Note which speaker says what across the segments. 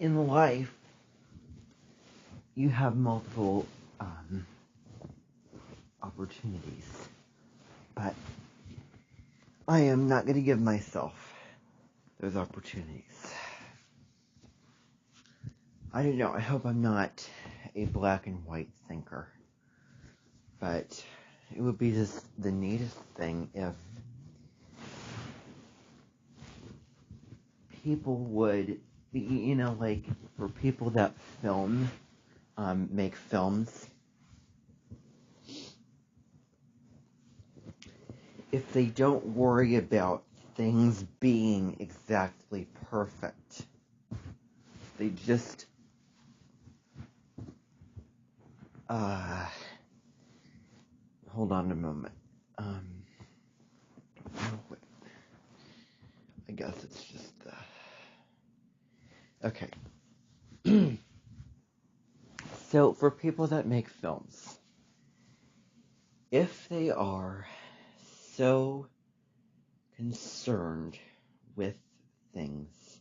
Speaker 1: in life, you have multiple opportunities, but I am not going to give myself those opportunities. I don't know, I hope I'm not a black and white thinker, but it would be just the neatest thing if people would, like for people that make films, if they don't worry about things being exactly perfect, they just hold on a moment. Wait. I guess it's just okay. So for people that make films, if they are so concerned with things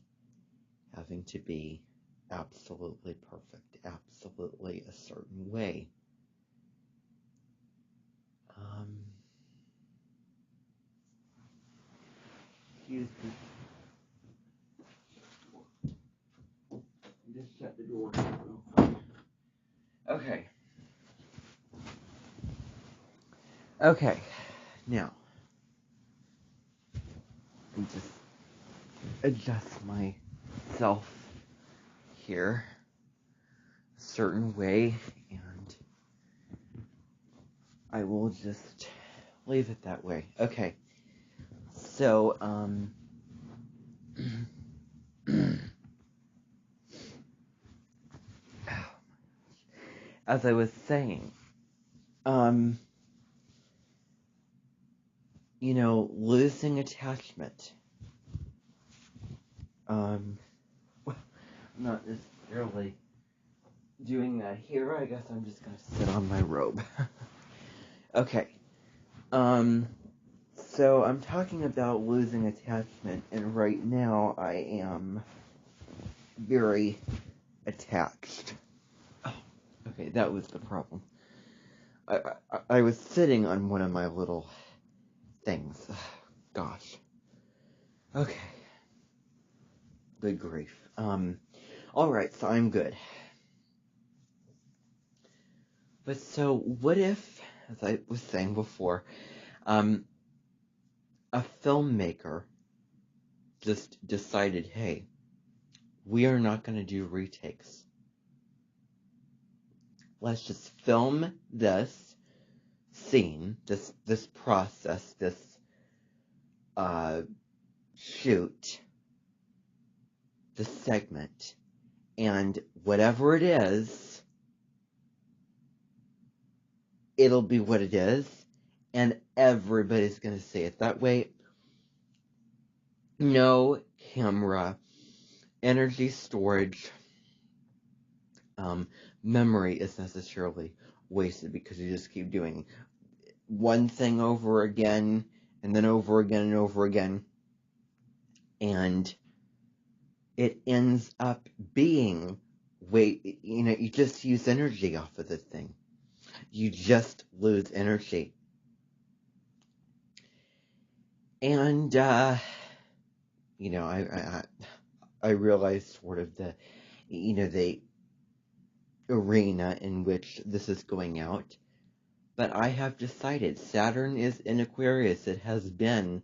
Speaker 1: having to be absolutely perfect, absolutely a certain way, excuse me. Just shut the door real quick. Okay, now, let me just adjust myself here a certain way, and I will just leave it that way. Okay, so, as I was saying, losing attachment. I'm not necessarily doing that here. I guess I'm just gonna sit on my robe. Okay. So I'm talking about losing attachment, and right now I am very attached. Oh, okay, that was the problem. I was sitting on one of my little things. Gosh. Okay. Good grief. Alright, so I'm good. But so, what if, as I was saying before, a filmmaker just decided, hey, we are not going to do retakes. Let's just film this scene, this process, this shoot, this segment, and whatever it is, it'll be what it is, and everybody's going to see it. That way, no camera, energy storage, memory is necessarily wasted, because you just keep doing one thing over again, and then over again and over again, and it ends up being you just use energy off of the thing. You just lose energy. And, I realize sort of the arena in which this is going out. But I have decided Saturn is in Aquarius. It has been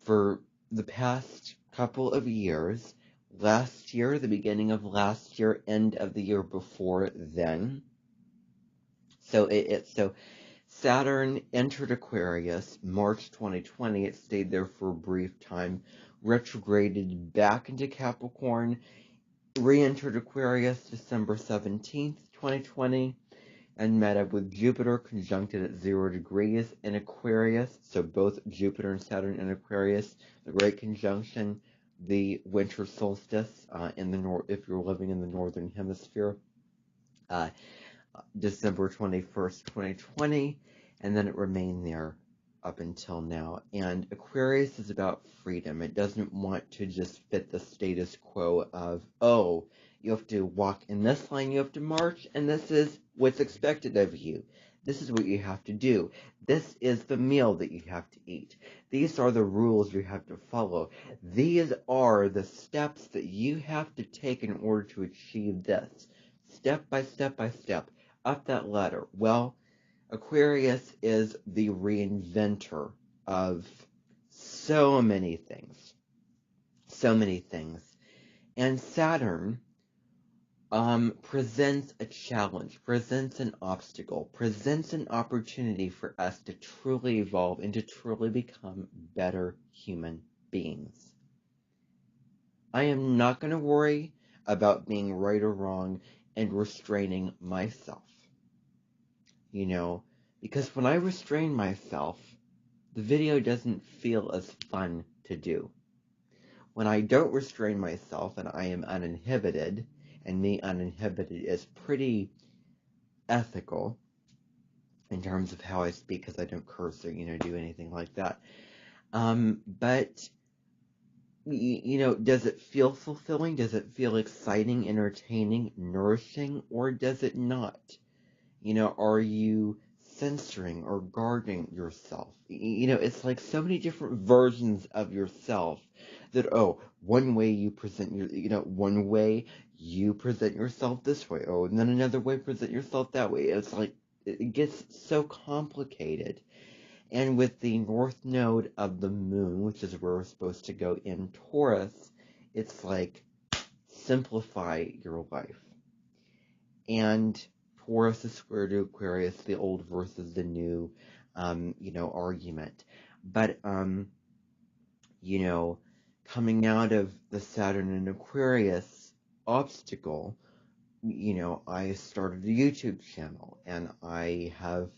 Speaker 1: for the past couple of years. Last year, the beginning of last year, end of the year before then. So so Saturn entered Aquarius March 2020. It stayed there for a brief time, retrograded back into Capricorn, re-entered Aquarius December 17th, 2020, and met up with Jupiter conjuncted at 0 degrees in Aquarius. So both Jupiter and Saturn in Aquarius, the Great Conjunction, the winter solstice in the if you're living in the northern hemisphere, December 21st, 2020, and then it remained there up until now. And Aquarius is about freedom. It doesn't want to just fit the status quo of, oh, you have to walk in this line, you have to march, and this is what's expected of you. This is what you have to do. This is the meal that you have to eat. These are the rules you have to follow. These are the steps that you have to take in order to achieve this. Step by step by step, up that ladder. Well, Aquarius is the reinventor of so many things. So many things. And Saturn presents a challenge, presents an obstacle, presents an opportunity for us to truly evolve and to truly become better human beings. I am not going to worry about being right or wrong and restraining myself. You know, because when I restrain myself, the video doesn't feel as fun to do. When I don't restrain myself and I am uninhibited, and me uninhibited is pretty ethical in terms of how I speak, because I don't curse or, do anything like that. But, does it feel fulfilling? Does it feel exciting, entertaining, nourishing, or does it not? Are you censoring or guarding yourself? It's like so many different versions of yourself that, one way you present one way you present yourself this way, and then another way present yourself that way. It's like, it gets so complicated. And with the north node of the moon, which is where we're supposed to go in Taurus, it's like, simplify your life. And Taurus is square to Aquarius, the old versus the new, argument. But, coming out of the Saturn and Aquarius obstacle, I started a YouTube channel, and I have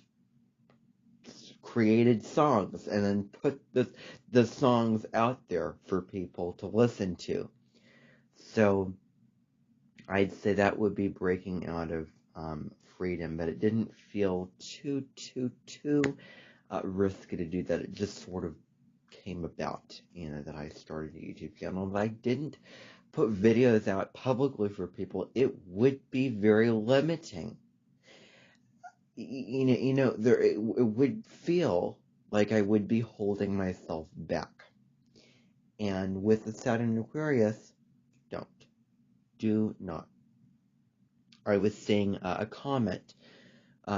Speaker 1: created songs and then put the songs out there for people to listen to. So I'd say that would be breaking out of freedom, but it didn't feel too risky to do that. It just sort of came about, that I started a YouTube channel. If I didn't put videos out publicly for people, it would be very limiting. It would feel like I would be holding myself back. And with the Saturn and Aquarius, do not. I was seeing a comment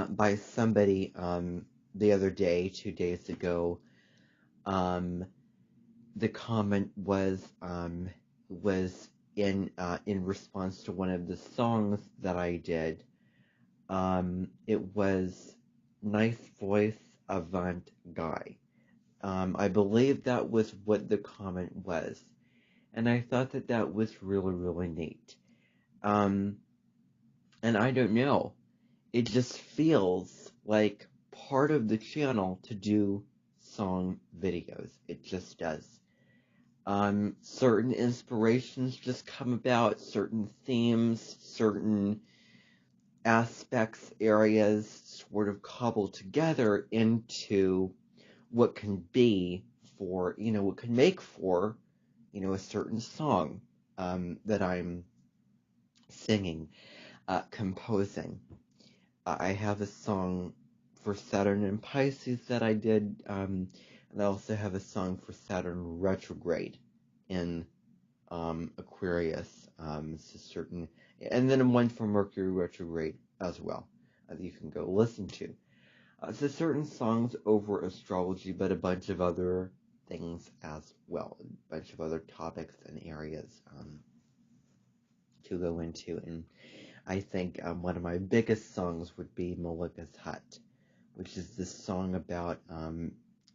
Speaker 1: by somebody the other day, 2 days ago. The comment was in response to one of the songs that I did. It was nice voice, avant guy. I believe that was what the comment was, and I thought that was really, really neat. And I don't know, it just feels like part of the channel to do song videos. It just does. Certain inspirations just come about, certain themes, certain aspects, areas sort of cobbled together into what can be for, what can make for, a certain song that I'm singing, composing. I have a song for Saturn and Pisces that I did, and I also have a song for Saturn retrograde in Aquarius. It's a certain, and then one for Mercury retrograde as well, that you can go listen to. So certain songs over astrology, but a bunch of other things as well, a bunch of other topics and areas to go into. And I think one of my biggest songs would be Malika's Hut, which is this song about,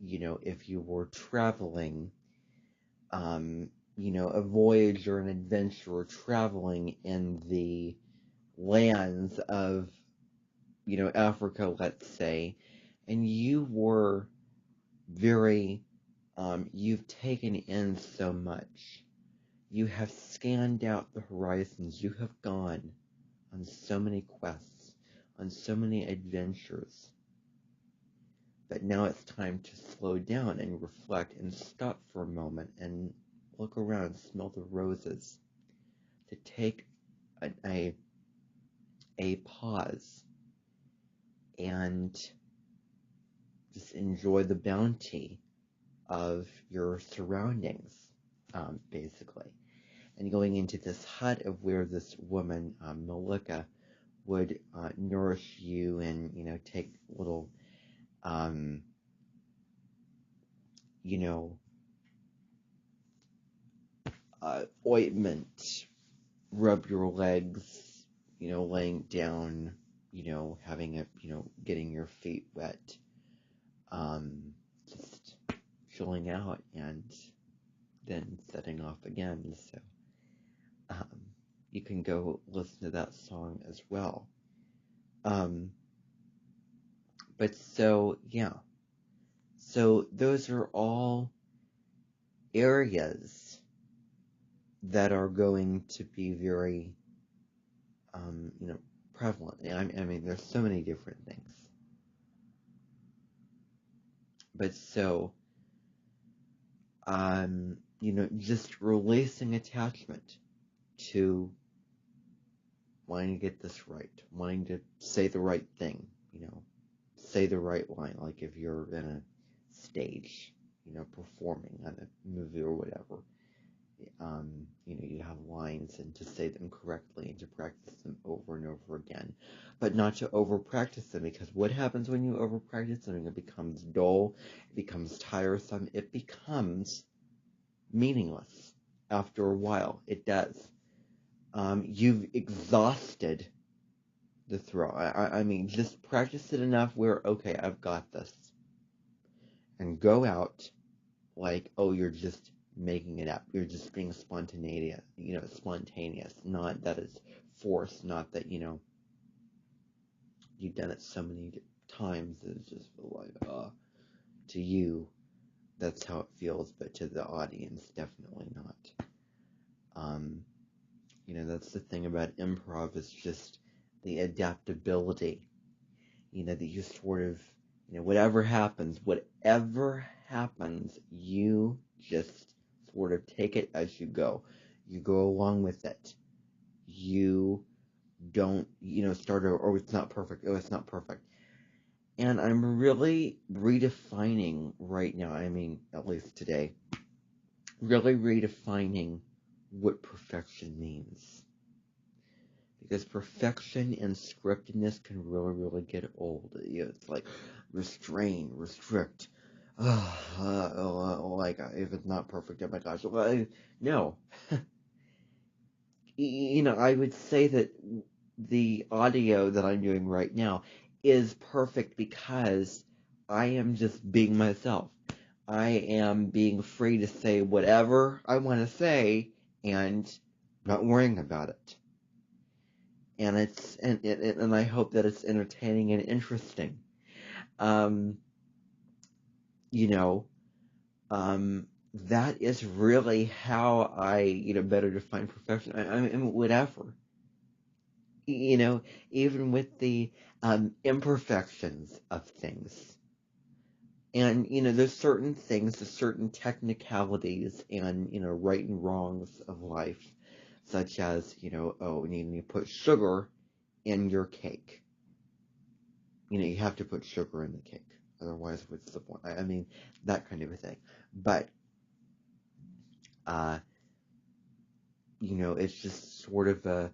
Speaker 1: if you were traveling, a voyage or an adventure, or traveling in the lands of, Africa, let's say, and you were very, you've taken in so much. You have scanned out the horizons. You have gone on so many quests, on so many adventures. but now it's time to slow down and reflect and stop for a moment and look around, smell the roses, to take a pause and just enjoy the bounty of your surroundings, basically. And going into this hut of where this woman, Malika, would nourish you and, take little, ointment, rub your legs, laying down, having it, getting your feet wet, just chilling out and then setting off again. So you can go listen to that song as well. But so, yeah. So those are all areas that are going to be very, prevalent. I mean, there's so many different things. But so, just releasing attachment to wanting to get this right, wanting to say the right thing, say the right line, like if you're in a stage, performing on a movie or whatever, you have lines, and to say them correctly and to practice them over and over again, but not to over practice them, because what happens when you over practice something? It becomes dull, it becomes tiresome, it becomes meaningless after a while. It does. You've exhausted the throw. I mean, just practice it enough where, okay, I've got this. And go out like, oh, you're just making it up. You're just being spontaneous, not that it's forced, not that, you've done it so many times that it's just like, to you, that's how it feels, but to the audience, definitely not. That's the thing about improv, is just the adaptability, that you sort of, whatever happens, you just sort of take it as you go. You go along with it. You don't, start over, oh, it's not perfect. Oh, it's not perfect. And I'm really redefining right now, I mean, at least today, really redefining what perfection means. Because perfection and scriptedness can really, really get old. It's like restrain, restrict. Like, if it's not perfect, oh my gosh. No. I would say that the audio that I'm doing right now is perfect because I am just being myself. I am being free to say whatever I want to say and not worrying about it. And and I hope that it's entertaining and interesting. That is really how I, better define perfection. I mean, whatever. Even with the imperfections of things. And, there's certain things, there's certain technicalities and, right and wrongs of life, such as, you put sugar in your cake. You have to put sugar in the cake. Otherwise, what's the point? I mean, that kind of a thing. But, it's just sort of a,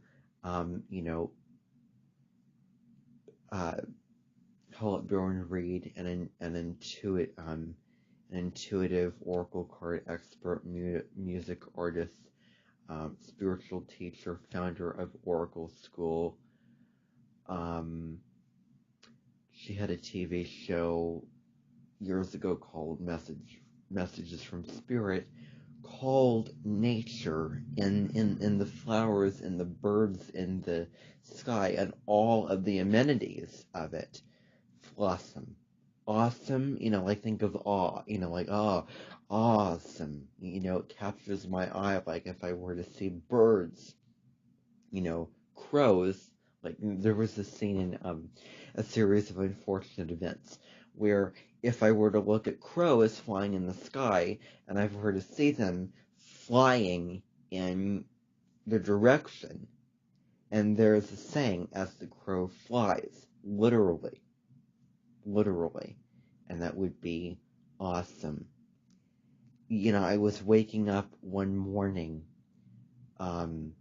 Speaker 1: call it Bjorn Reed, an intuitive oracle card expert, music artist, spiritual teacher, founder of Oracle School. She had a TV show years ago called Messages from Spirit, called nature in the flowers and the birds in the sky and all of the amenities of it blossom. Awesome, like think of awe, like, oh, awesome, it captures my eye, like if I were to see birds, crows, like there was this scene in a series of unfortunate events where if I were to look at crows flying in the sky, and I were to see them flying in the direction, and there's a saying, as the crow flies, literally, and that would be awesome. I was waking up one morning, and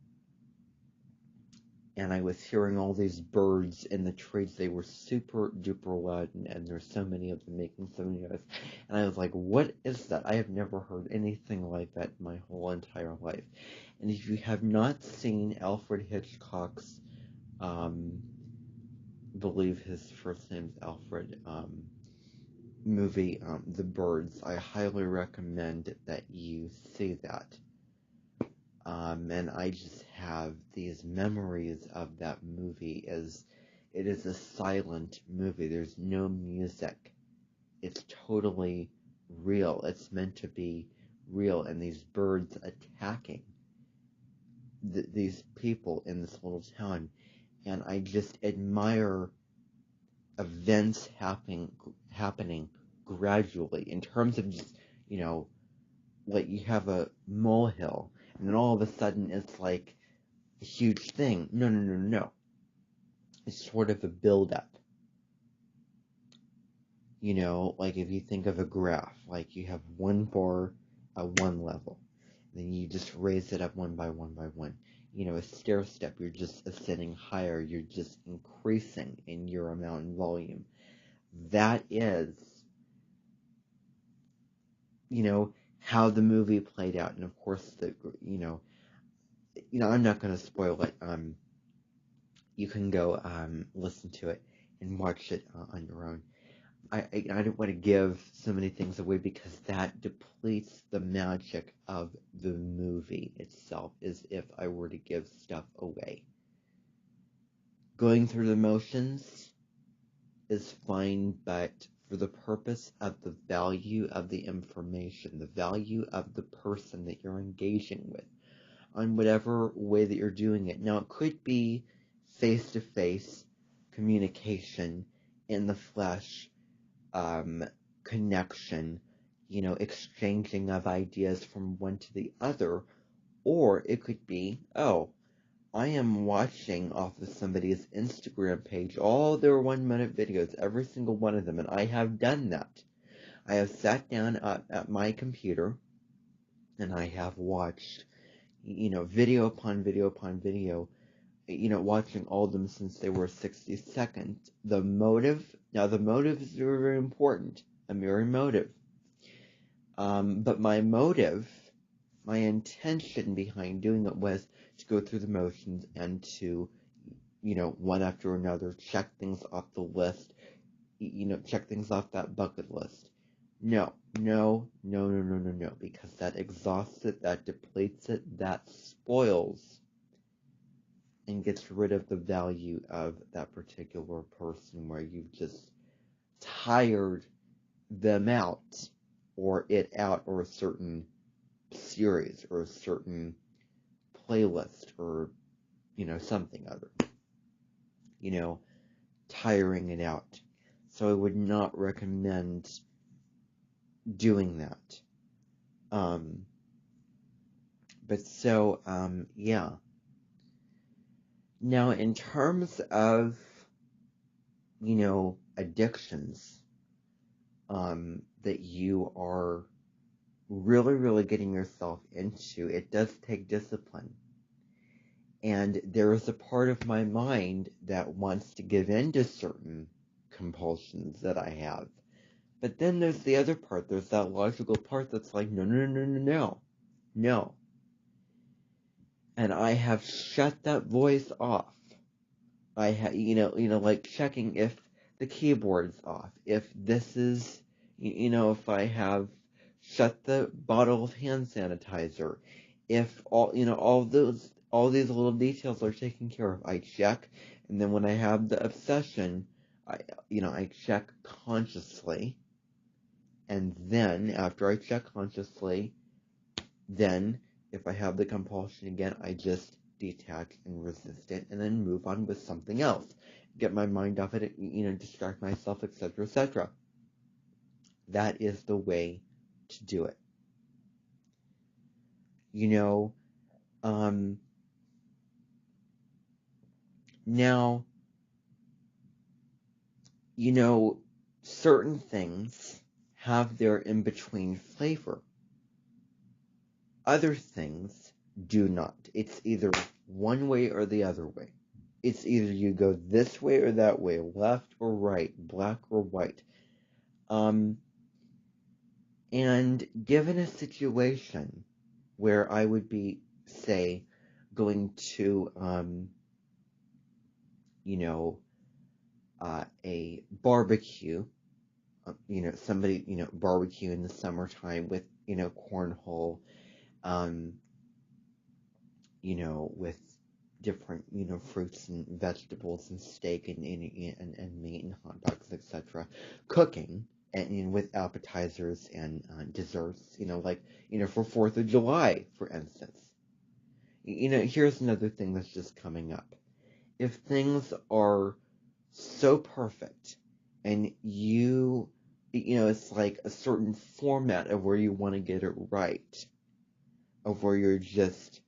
Speaker 1: I was hearing all these birds in the trees. They were super duper loud, and there's so many of them making so many noise. And I was like, what is that? I have never heard anything like that in my whole entire life. And if you have not seen Alfred Hitchcock's, believe his first name's Alfred, movie, The Birds, I highly recommend that you see that. And I just have these memories of that movie as it is a silent movie. There's no music. It's totally real. It's meant to be real. And these birds attacking these people in this little town. And I just admire events happening gradually in terms of just, like you have a molehill, and then all of a sudden it's like a huge thing. No. It's sort of a build-up. Like if you think of a graph, like you have one bar at one level, then you just raise it up one by one. A stair step, you're just ascending higher, you're just increasing in your amount and volume. That is, how the movie played out. And of course, I'm not going to spoil it. You can go listen to it and watch it on your own. I don't want to give so many things away because that depletes the magic of the movie itself, as if I were to give stuff away. Going through the motions is fine, but for the purpose of the value of the information, the value of the person that you're engaging with, on whatever way that you're doing it. Now, it could be face-to-face communication in the flesh, connection, exchanging of ideas from one to the other, or it could be, I am watching off of somebody's Instagram page all their 1-minute videos, every single one of them, and I have done that. I have sat down at my computer, and I have watched, video upon video upon video, watching all of them since they were 60 seconds. The motive is very, very important. A mere motive. But my intention behind doing it was to go through the motions and to, one after another, check things off the list, check things off that bucket list. No, because that exhausts it, that depletes it, that spoils and gets rid of the value of that particular person, where you've just tired them out, or it out, or a certain series, or a certain playlist, or, something other. Tiring it out. So I would not recommend doing that. Yeah. Now, in terms of, addictions, that you are really, really getting yourself into, it does take discipline. And there is a part of my mind that wants to give in to certain compulsions that I have. But then there's the other part, there's that logical part that's like, no. And I have shut that voice off. I have, like checking if the keyboard's off, if this is, if I have shut the bottle of hand sanitizer, if all these little details are taken care of, I check. And then when I have the obsession, I check consciously. And then after I check consciously, then if I have the compulsion again, I just detach and resist it, and then move on with something else. Get my mind off it, distract myself, etc., etc. That is the way to do it. You know, now, certain things have their in-between flavor. Other things do not. It's either one way or the other way. It's either you go this way or that way, left or right, black or white. And given a situation where I would be, say, going to, a barbecue, somebody, barbecue in the summertime with, cornhole, um, with different, fruits and vegetables and steak and meat and hot dogs, etc. Cooking and with appetizers and desserts, for 4th of July, for instance. Here's another thing that's just coming up. If things are so perfect and it's like a certain format of where you want to get it right, of where you're just,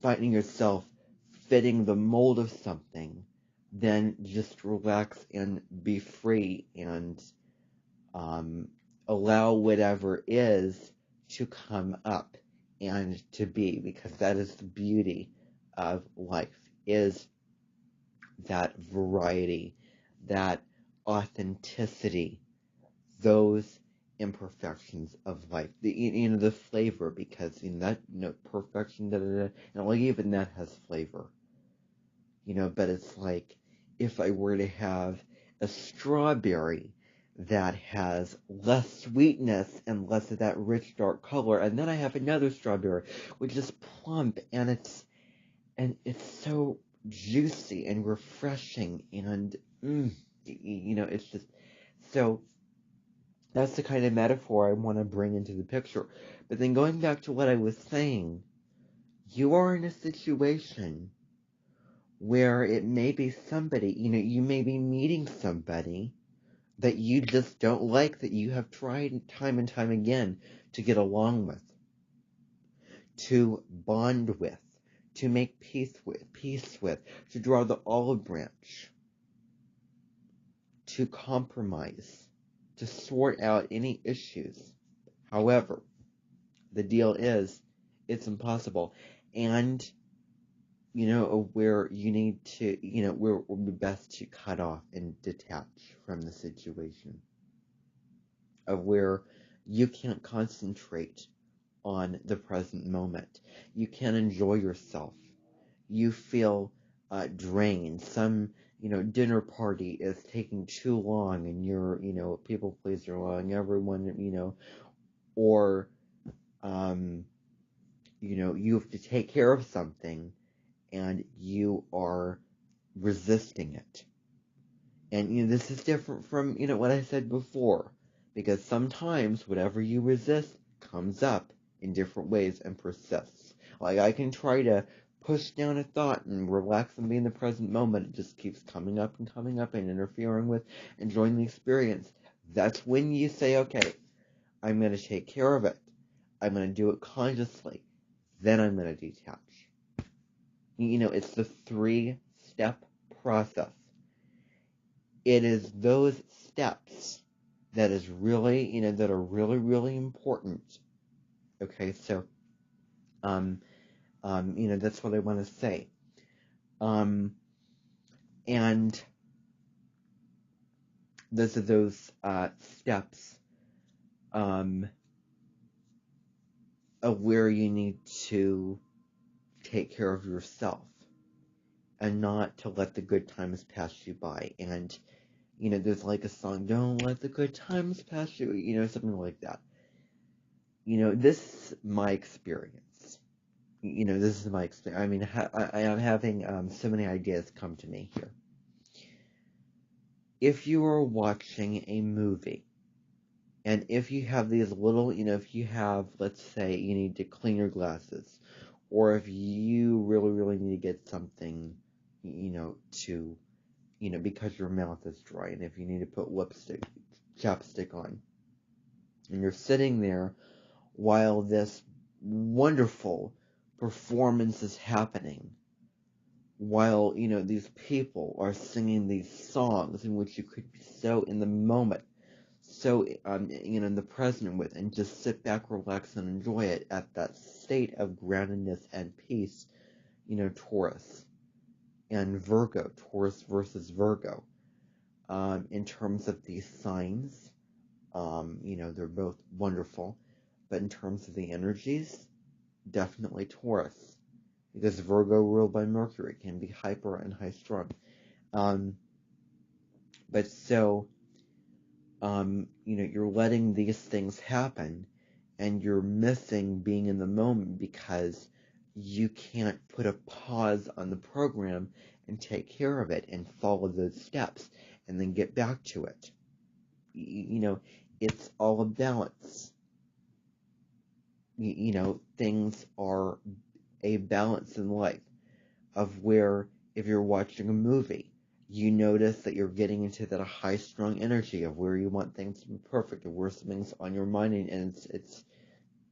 Speaker 1: finding yourself fitting the mold of something, then just relax and be free and allow whatever is to come up and to be, because that is the beauty of life, is that variety, that authenticity, those imperfections of life, the flavor, because that perfection, and like even that has flavor, but it's like if I were to have a strawberry that has less sweetness and less of that rich dark color, and then I have another strawberry which is plump and it's so juicy and refreshing and it's just so. That's the kind of metaphor I want to bring into the picture. But then going back to what I was saying, you are in a situation where it may be somebody, you may be meeting somebody that you just don't like, that you have tried time and time again to get along with, to bond with, to make peace with, to draw the olive branch, to compromise, to sort out any issues. However, the deal is, it's impossible. And, where you need to, where it would be best to cut off and detach from the situation, of where you can't concentrate on the present moment. You can't enjoy yourself. You feel drained. Some, dinner party is taking too long and you're, people pleaser allowing everyone, or, you have to take care of something and you are resisting it. And, this is different from, what I said before, because sometimes whatever you resist comes up in different ways and persists. Like I can try to push down a thought and relax and be in the present moment. It just keeps coming up and interfering with enjoying the experience. That's when you say, okay, I'm going to take care of it. I'm going to do it consciously. Then I'm going to detach. It's the 3-step process. It is those steps that is really, that are really, really important. Okay, so, that's what I want to say. And those are those steps of where you need to take care of yourself and not to let the good times pass you by. And, there's like a song, don't let the good times pass you, something like that. This is my experience. This is my experience. I mean, I am having so many ideas come to me here. If you are watching a movie, and if you have these little, if you have, let's say, you need to clean your glasses, or if you really, really need to get something, to because your mouth is dry, and if you need to put chapstick on. And you're sitting there while this wonderful performance is happening, while, these people are singing these songs in which you could be so in the moment, so, in the present with, and just sit back, relax, and enjoy it at that state of groundedness and peace, Taurus and Virgo, Taurus versus Virgo, in terms of these signs, they're both wonderful, but in terms of the energies, definitely Taurus, because Virgo ruled by Mercury can be hyper and high strung. But so, you're letting these things happen, and you're missing being in the moment because you can't put a pause on the program and take care of it and follow those steps and then get back to it. It's all a balance. Things are a balance in life of where, if you're watching a movie, you notice that you're getting into that high strung energy of where you want things to be perfect, or where something's on your mind and it's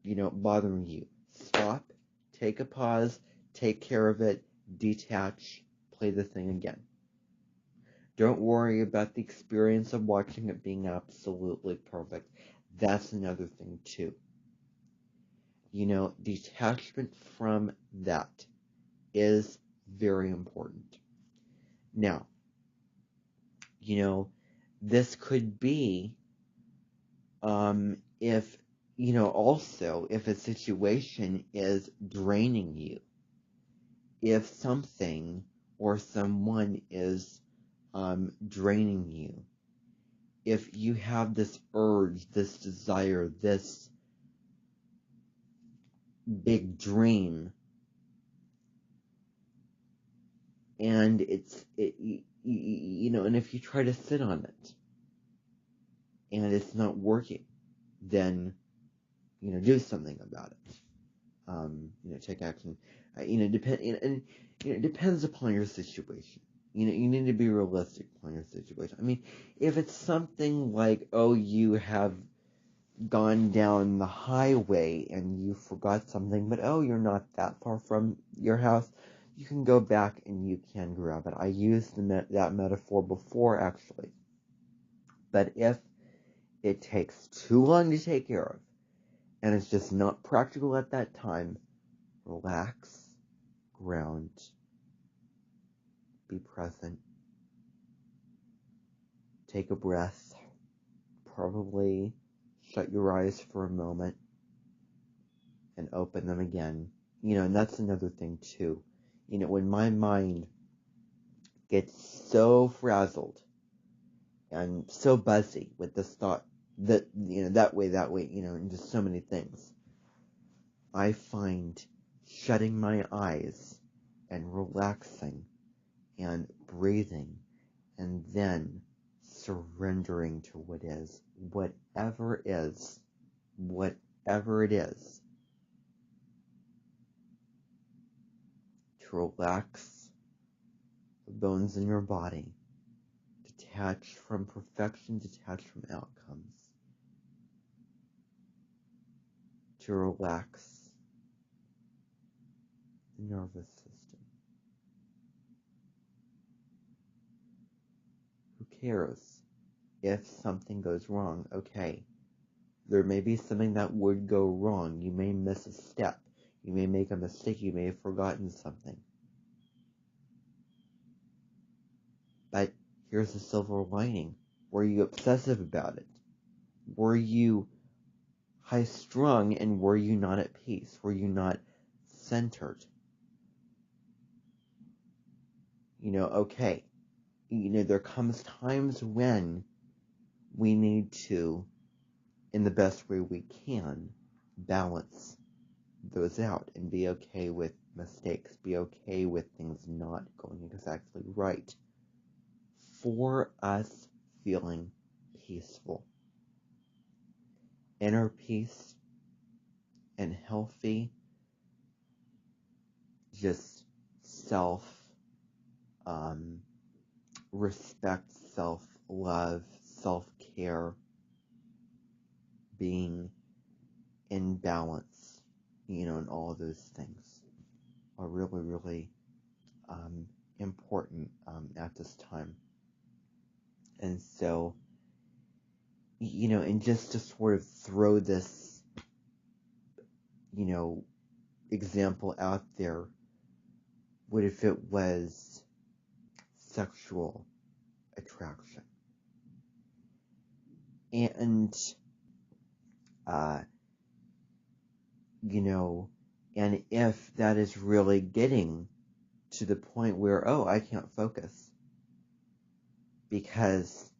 Speaker 1: bothering you. Stop, take a pause, take care of it, detach, play the thing again. Don't worry about the experience of watching it being absolutely perfect. That's another thing too. Detachment from that is very important. Now, this could be, if, also if a situation is draining you, if something or someone is, draining you, if you have this urge, this desire, this big dream, and and if you try to sit on it and it's not working, then do something about it. Take action. It depends upon your situation. You need to be realistic upon your situation. I mean, if it's something like, you have gone down the highway and you forgot something, but you're not that far from your house, you can go back and you can grab it. I used that metaphor before, actually. But if it takes too long to take care of, and it's just not practical at that time, relax, ground, be present, take a breath, probably shut your eyes for a moment, and open them again. And that's another thing too. When my mind gets so frazzled and so buzzy with this thought that, that way, and just so many things, I find shutting my eyes and relaxing and breathing and then surrendering to what is, whatever it is, to relax the bones in your body, detach from perfection, detach from outcomes, to relax the nervous system. Who cares if something goes wrong? Okay, there may be something that would go wrong. You may miss a step. You may make a mistake. You may have forgotten something. But here's the silver lining. Were you obsessive about it? Were you high strung, and were you not at peace? Were you not centered? Okay. There comes times when we need to, in the best way we can, balance those out and be okay with mistakes, be okay with things not going exactly right, for us feeling peaceful. Inner peace and healthy, just self respect, self-love, self-care, being in balance, and all of those things are really, really important at this time. And so, and just to sort of throw this, example out there, what if it was sexual attraction? And, and if that is really getting to the point where, I can't focus because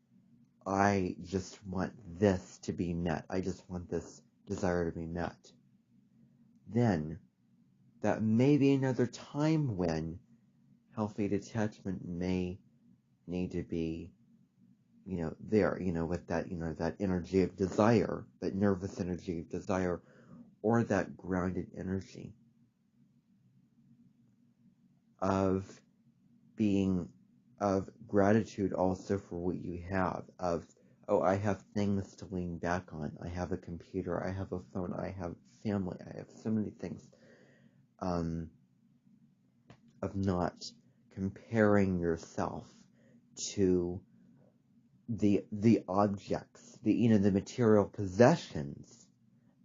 Speaker 1: I just want this to be met. I just want this desire to be met. Then that may be another time when healthy detachment may need to be, there, with that, that energy of desire, that nervous energy of desire, or that grounded energy of being, of gratitude also for what you have, of, I have things to lean back on. I have a computer, I have a phone, I have family, I have so many things, of not comparing yourself to the objects, the material possessions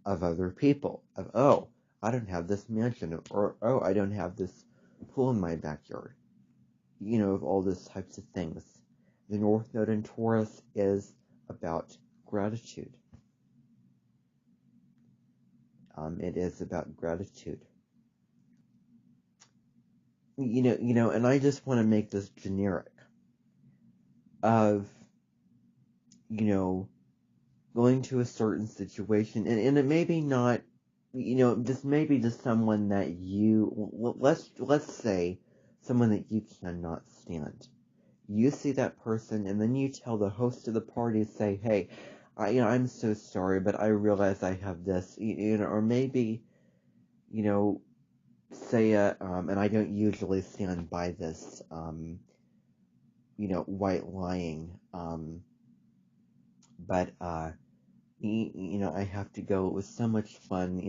Speaker 1: of other people, of, I don't have this mansion, or, I don't have this pool in my backyard, of all those types of things. The North Node in Taurus is about gratitude. It is about gratitude. And I just want to make this generic of, going to a certain situation, and it may be not, just maybe just someone that let's say someone that you cannot stand. You see that person, and then you tell the host of the party, say, hey, I'm so sorry, but I realize I have this, or maybe, say, and I don't usually stand by this, white lying, but, I have to go. It was so much fun.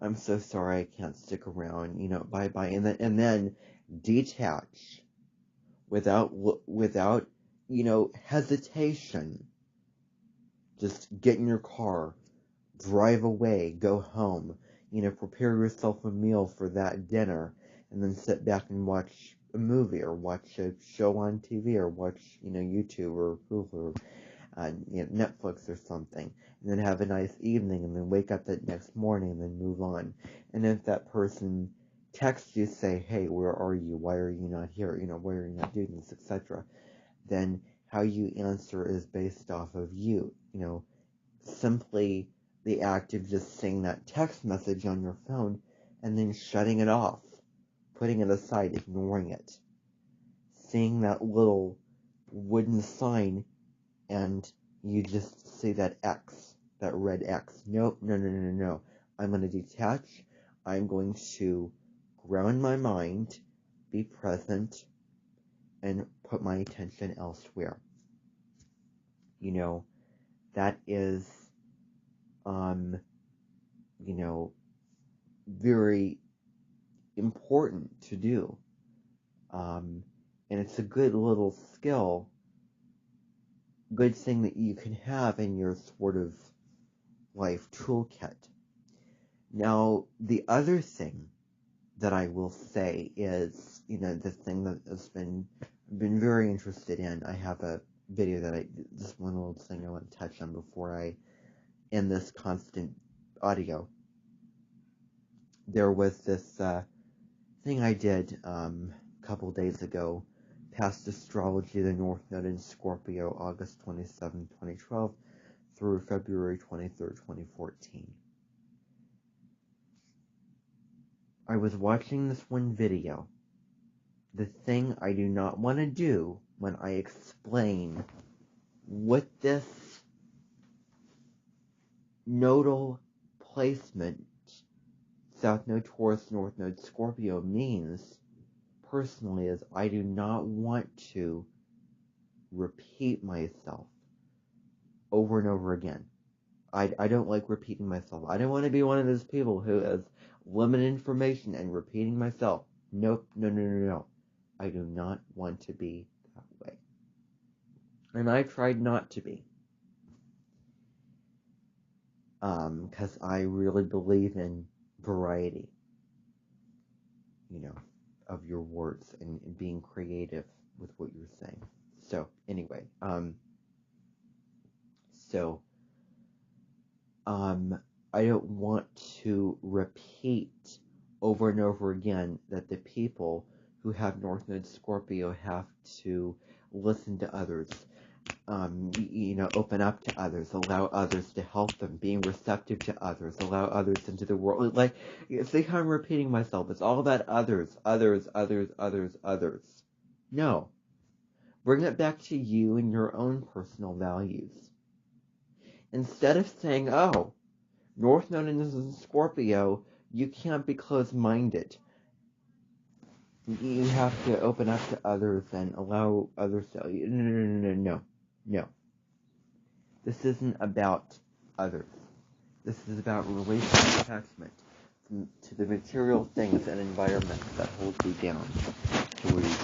Speaker 1: I'm so sorry I can't stick around. Bye bye. And then detach without, hesitation. Just get in your car, drive away, go home. Prepare yourself a meal for that dinner, and then sit back and watch a movie or watch a show on TV or watch, YouTube or Hulu. Netflix or something, and then have a nice evening, and then wake up that next morning, and then move on. And if that person texts you, say, hey, where are you? Why are you not here? Why are you not doing this, etc. Then how you answer is based off of you. Simply the act of just seeing that text message on your phone, and then shutting it off, putting it aside, ignoring it. Seeing that little wooden sign, and you just see that X, that red X. Nope, no. I'm going to detach. I'm going to ground my mind, be present, and put my attention elsewhere. That is, very important to do. And it's a good little skill, good thing that you can have in your sort of life toolkit. Now, the other thing that I will say is, the thing that has been very interested in. I have a video that just one little thing I want to touch on before I end this constant audio. There was this thing I did a couple days ago, Past Astrology, the North Node in Scorpio, August 27, 2012, through February 23, 2014. I was watching this one video. The thing I do not want to do when I explain what this nodal placement, South Node Taurus, North Node Scorpio, means personally is I do not want to repeat myself over and over again. I don't like repeating myself. I don't want to be one of those people who has limited information and repeating myself. Nope, no. I do not want to be that way. And I tried not to be. Because I really believe in variety, of your words and being creative with what you're saying. So, anyway, I don't want to repeat over and over again that the people who have North Node Scorpio have to listen to others, open up to others, allow others to help them, being receptive to others, allow others into the world. Like, see how I'm repeating myself? It's all about others. No. Bring it back to you and your own personal values. Instead of saying, oh, North Node is in Scorpio, you can't be closed-minded. You have to open up to others and allow others to... No. This isn't about others. This is about relational attachment to the material things and environments that hold you down to where you